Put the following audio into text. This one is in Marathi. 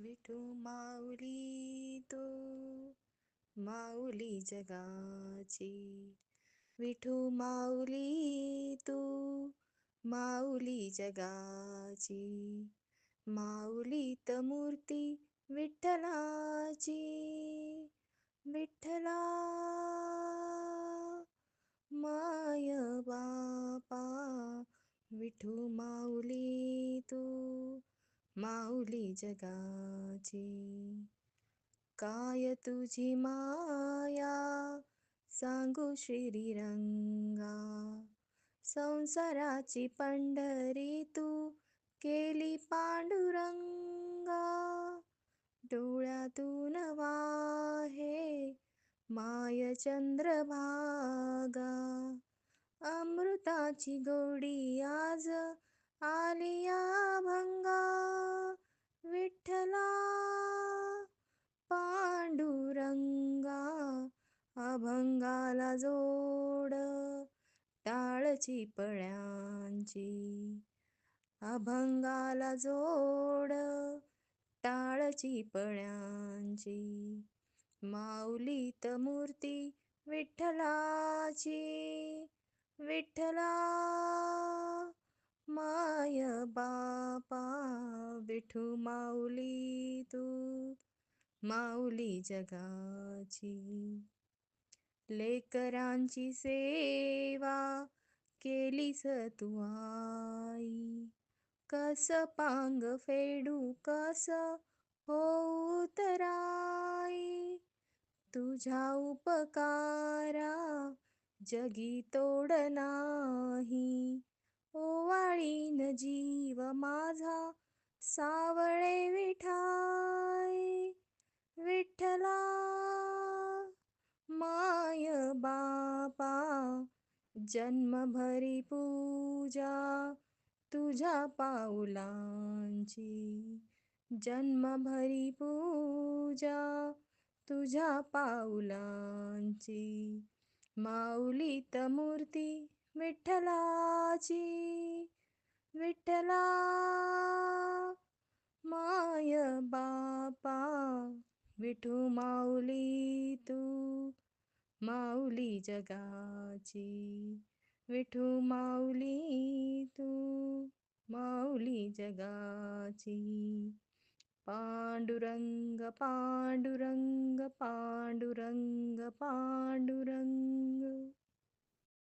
विठू माऊली तू माऊली जगाची. विठू माऊली तू माऊली जगाची. माऊलीत मूर्ती विठ्ठलाची. विठ्ठला माय बापा. विठू माऊली तू माऊली जगाची. काय तुझी माया सांगू श्रीरंगा. संसाराची पंढरी तू केली पांडुरंगा. डोळ्यातून वाहे माय चंद्रभागा. अमृताची गोडी आज आलिया भंगा. विठ्ठला पांडुरंगा. अभंगाला जोड टाळची पळ्यांची. अभंगाला जोड टाळची पळ्यांची. माऊलीत मूर्ती विठ्ठलाची. विठ्ठला माय बापा. विठू माऊली तू माऊली जगाची. लेकरांची सेवा केलीस तू आई. कस पांग फेडू कस होऊ तराई. तुझ्या उपकारा जगी तोड नाही. ओवाळीन जीव माझा सावळे विठाई. विठ्ठला माय बापा. जन्मभरी पूजा तुझ्या पाऊलांची. जन्मभरी पूजा तुझ्या पाऊलांची. माऊलीत मूर्ती विठ्ठलाची. विठ्ठला माय बापा. विठू माऊली तू माऊली जगाची. विठू माऊली तू माऊली जगाची. पांडुरंग पांडुरंग पांडुरंग पांडुरंग.